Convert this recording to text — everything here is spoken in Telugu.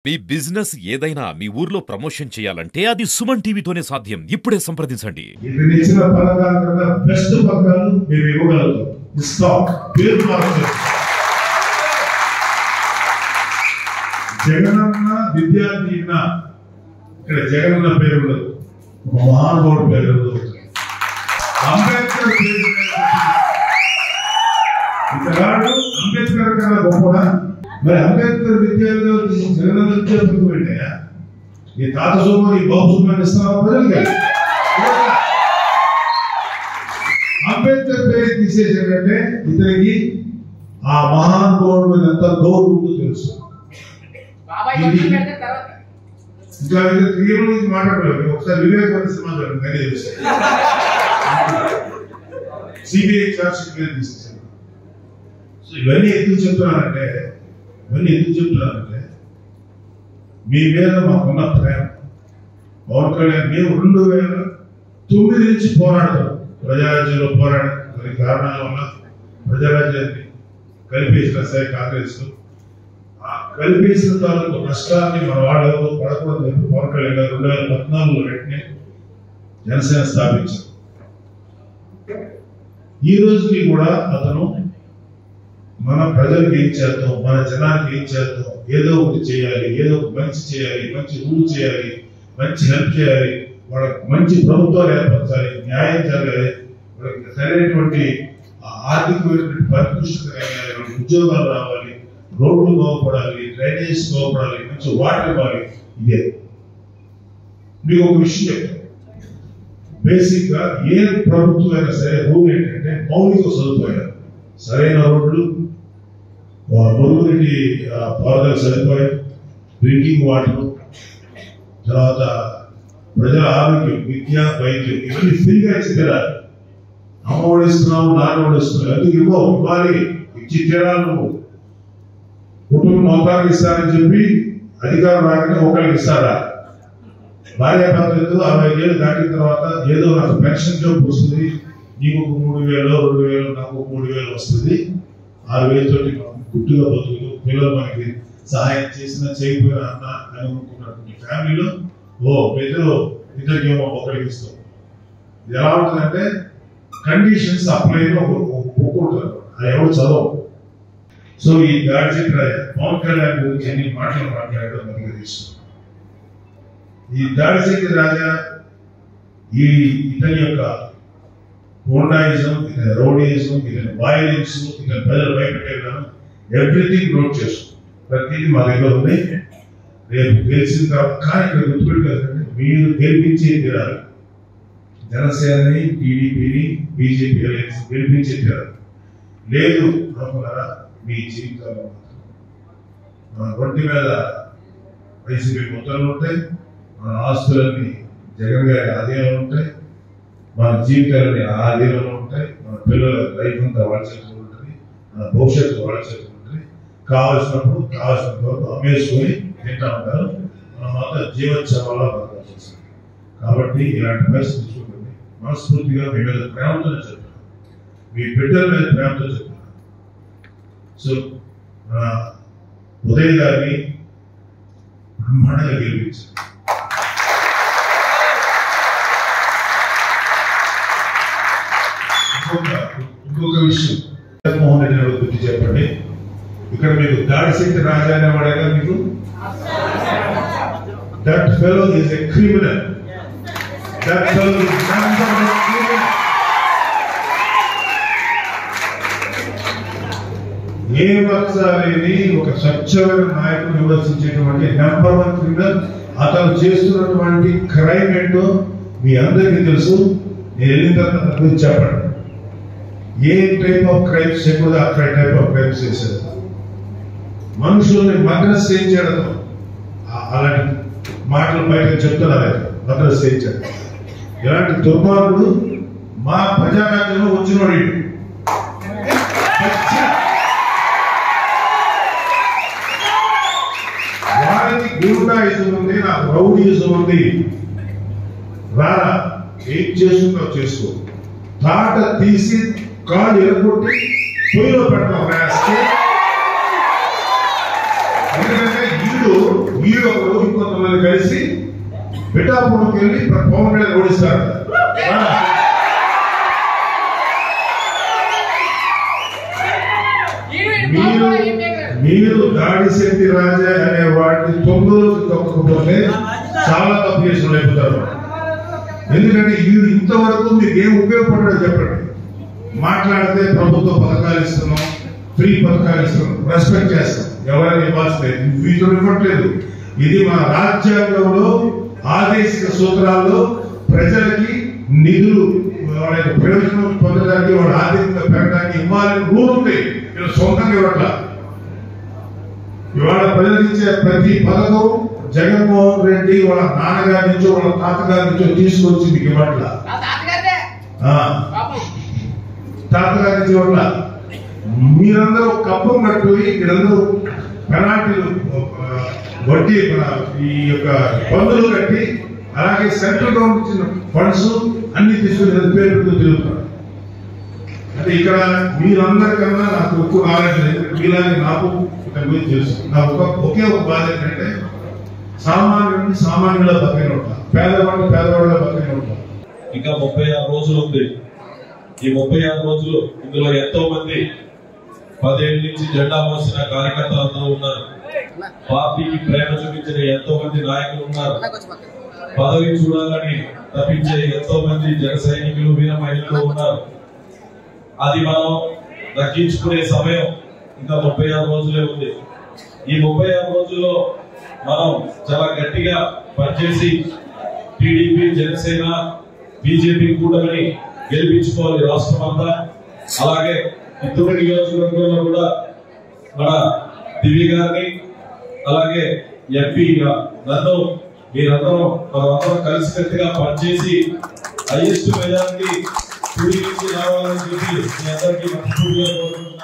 మీ బిజినెస్ ఏదైనా మీ ఊర్లో ప్రమోషన్ చేయాలంటే అది సుమన్ టీవీతోనే సాధ్యం. ఇప్పుడే సంప్రదించండి. ఇది ఇచ్చిన పథకాల కన్నా బెస్ట్ పథకాలు మేము ఇవ్వగలుగుతాం. ఇస్తాం. పేరు మార్చండి. జగనన్న విద్యార్థి ఇక్కడ జగనన్న పేరు ఉండదు, ఒక మహానుభావుడు పేరు ఉండదు. అంబేద్కర్ పేరు ఇతరాడు అంబేద్కర్ కన్నా గొప్పడా? మరి అంబేద్కర్ విద్యార్థులు జగనన్న విద్యార్థులు పెట్టాయా? ఈ తాత సోమని ఈ బాబు సోమని ఇస్తున్నాం ప్రజలకి. అంబేద్కర్ పేరు తీసేసాడంటే ఇతనికి ఆ మహానుభావుడు మీద ఎంత గౌరవం తెలుసు. ఇంకా క్రియల గురించి మాట్లాడలేదు. ఒకసారి వివేకానంద సమాజం కానీ తెలుసు. సిబిఐ చార్జ్ షీట్ మీద తీసేసాడు. సో ఇవన్నీ ఎందుకు చెప్తున్నానంటే మీ మీద మాకున్న ప్రేమ. పవన్ కళ్యాణ్ మేము 2009 నుంచి పోరాడతాం. ప్రజారాజ్యంలో పోరాడి కొన్ని కారణాల వల్ల ప్రజారాజ్యాన్ని కలిపేసిన సరే కాంగ్రెస్ కలిపేసిన తాలూకు నష్టాన్ని మన వాళ్ళు పడకూడదు చెప్పి పవన్ కళ్యాణ్ గారు 2014లో వెంటనే జనసేన స్థాపించారు. ఈ రోజుకి కూడా అతను మన ప్రజలకు ఏం చేద్దాం, మన జనానికి ఏం చేద్దాం, ఏదో ఒకటి చేయాలి, ఏదో మంచి చేయాలి, మంచి రూల్ చేయాలి, మంచి హెల్ప్ చేయాలి, వాళ్ళకి మంచి ప్రభుత్వాలు ఏర్పరచాలి, న్యాయం జరగాలి, వాళ్ళకి సరైనటువంటి ఆర్థికమైనటువంటి పరిపుష్టత కలగాలి, వాళ్ళకి ఉద్యోగాలు రావాలి, రోడ్లు బాగుపడాలి, డ్రైనేజ్ బాగుపడాలి, మంచి వాటర్ ఇవ్వాలి. ఇదే మీకు ఒక విషయం చెప్తాను. బేసిక్ గా ఏ ప్రభుత్వం అయినా సరే రూల్ ఏంటంటే మౌలిక సదుపాయాలు, సరైన రోడ్లు, మురుగునీటి పారుదల సదుపాయం, డ్రింకింగ్ వాటర్, తర్వాత ప్రజల ఆరోగ్యం, విద్య, వైద్యం ఇవన్నీ ఫ్రీగా ఇచ్చేరా. అమ్మ ఓడిస్తున్నావు, నాన్న ఓడిస్తున్నావు, ఎందుకు ఇవ్వాలి, ఇచ్చి తీరాలి. నువ్వు కుటుంబం మొత్తానికి ఇస్తానని చెప్పి అధికారం రాగానే ఒకరికి ఇస్తారా? భార్య భర్తలు 65 ఏళ్ళు దాటిన తర్వాత ఏదో నాకు పెన్షన్ జాబ్ వస్తుంది, నీకు 3000, 2000, నాకు 3000 వస్తుంది, 6000 తోటి గుట్టుగా బతుకులు, పిల్లలు మనకి సహాయం చేసినా చేయకపోయినా అన్న అని అనుకున్నటువంటి ఫ్యామిలీలో ఇద్దరికేమో ఒకరికి ఇస్తాం. ఇది ఎలా ఉంటుందంటే కండిషన్స్ అప్లై ఒప్పుకుంటారు, అది ఎవరు చదవవు. సో ఈ దాడిశెట్టి రాజా పవన్ కళ్యాణ్ గురించి ఎన్ని మాటలు మాట్లాడడం మనకి తెలుసు. ఈ దాడిశెట్టి రాజా ఇతని యొక్క హోండాయిజం, ఇతని రౌడీయిజం, ఇతని వాయిలెన్స్, ఇతని ప్రజలు భయపెట్టేయడం ఎవ్రీథింగ్ నోట్ చేసుకో. ప్రతిదీ మా దగ్గర ఉంది. రేపు గెలిచిన తర్వాత కానీ ఇక్కడ గుర్తుపెట్టుకోవాలంటే మీరు గెలిపించే తీరాలి. జనసేనని, టీడీపీని, బీజేపీ అలయన్స్ గెలిపించే తీరాలి. లేదు అనుకున్నారా మీ జీవితాల్లో మన ఒంటి మీద వైసీపీ ముద్రలు ఉంటాయి, మన ఆస్తులన్నీ జగన్ గారి ఆధీనంలో ఉంటాయి, మన జీవితాలని ఆధీనంలో ఉంటాయి, మన పిల్లల లైఫ్ అంతా వాళ్ళ చేతులు ఉంటుంది, మన భవిష్యత్తు వాళ్ళ చేతులు ఉంటుంది. కావాల్సినప్పుడు కావాల్సినంత వరకు అమ్మేసుకొని తింటా ఉంటారు. మనం మాత్రం జీవోత్సవాల్లో బతకాల్సి వస్తుంది. కాబట్టి ఇలాంటి పరిస్థితి చూడండి. మనస్ఫూర్తిగా మీ మీద ప్రేమతోనే చెప్తాను, మీ బిడ్డల మీద ప్రేమతో చెప్తాను. సో మన ఉదయ్ గారిని బ్రహ్మాండంగా గెలిపించారు. ఇంకొక విషయం జగన్మోహన్ రెడ్డి గారు గుర్తు చెప్పండి. ఇక్కడ మీకు దాడిశెట్టి రాజా అనేవాడేగా మీకు that fellow is a criminal. That fellow is criminal. ఏ వర్షాలేని ఒక స్వచ్ఛమైన నాయకుడు విమర్శించేటువంటి నెంబర్ 1 క్రిమినల్. అతను చేస్తున్నటువంటి క్రైమ్ ఏంటో మీ అందరికీ తెలుసు. నేను వెళ్ళిన తర్వాత గురించి చెప్పండి. ఏ టైప్ ఆఫ్ క్రైమ్స్ చేయకూడదు ఆ టైప్ ఆఫ్ క్రైమ్స్ చేశారు. మనుషుల్ని మద్రస్ చేయించడం, అలాంటి మాటలు బయట చెప్తున్నారు. మద్రస్ చేయించడం ఇలాంటి దుర్మార్గుడు మా ప్రజారాజ్యంలో వచ్చినోడు. వారికి గూండాయిజం ఉంది, నాకు రౌడీయిజం ఉంది. రారా ఏం చేసుకుంటా చేసుకో. తాట తీసి కాళ్ళు ఎరగొట్టి పొయ్యిలో పెట్టడం. ఎందుకంటే వీడు వీడొకడు ఇంకొంతమంది కలిసి పిఠాపురంకి వెళ్ళి పవన్ కళ్యాణ్ ఓడిస్తారు. మీరు దాడిశెట్టి రాజా అనే వాడిని 9 రోజులు తొక్కకపోతే చాలా తప్పు చేసిన అయిపోతారు. ఎందుకంటే వీడు ఇంతవరకు మీకు ఏం ఉపయోగపడ్డాడో చెప్పండి. మాట్లాడితే ప్రభుత్వ పథకాలు ఇస్తున్నాం, ఫ్రీ పథకాలు ఇస్తున్నాం, రెస్పెక్ట్ చేస్తాం, ఎవరైనా ఇవ్వాల్సింది వీటిలో ఇవ్వట్లేదు. ఇది మన రాజ్యాంగంలో ఆదేశిక సూత్రాల్లో ప్రజలకి నిధులు వాళ్ళ యొక్క ప్రయోజనం పొందడానికి, వాళ్ళ ఆర్థికంగా పెరగడానికి ఇవ్వాలని రూల్ ఉంటాయి. వీళ్ళు సొంతంగా ఇవ్వట్లా. ఇవాళ ప్రజలకు ఇచ్చే ప్రతి పథకం జగన్మోహన్ రెడ్డి వాళ్ళ నాన్నగారి నుంచో వాళ్ళ తాతగారి నుంచో తీసుకొచ్చి మీకు ఇవ్వట్లా. తాతగారి నుంచి ఇవ్వట్లా. మీరందరూ కప్పం కట్టుకుని మీరందరూ పెనాల్టీలు వడ్డీ ఈ యొక్క పన్నులు కట్టి అలాగే సెంట్రల్ గవర్నమెంట్ ఇచ్చిన ఫండ్స్ అన్ని తీసుకుని పేరు తిరుగుతున్నారు. అంటే ఇక్కడ మీరందరికన్నా నాకు ఎక్కువ నాలెడ్జ్ లేదు. మీలాగే నాకు గురించి తెలుసు. నాకు ఒకే ఒక బాధ ఏంటంటే సామాన్యుడిని సామాన్యుల బతికిన ఉంటారు, పేదవాడిని పేదవాళ్ళ బతికిన ఉంటారు. ఇంకా 36 రోజులు ఉంది. ఈ 36 రోజులు ఇందులో ఎంతో మంది 10 ఏళ్ళ నుంచి జెండా మోసిన కార్యకర్తలు అందరూ ఉన్నారు. పార్టీకి ప్రేమ చూపించిన ఎంతో మంది నాయకులు ఉన్నారు. పదవి చూడాలని తప్పించే ఎంతో మంది జన సైనికులు, వీర మహిళలు ఉన్నారు. అది మనం దక్కించుకునే సమయం ఇంకా 36 రోజులే ఉంది. ఈ 36 రోజుల్లో మనం చాలా గట్టిగా పనిచేసి టీడీపీ, జనసేన, బీజేపీ కూటమిని గెలిపించుకోవాలి రాష్ట్రం అంతా. అలాగే ఇతర నియోజకవర్గంలో కూడా మన దివ్య గారిని అలాగే ఎంపీగా నన్ను మీరందరం కలిసికట్టుగా పనిచేసి హైయెస్ట్ మెజారిటీ రావాలని చెప్పి మీ అందరికీ మనస్ఫూర్తిగా కోరుకుంటున్నాను.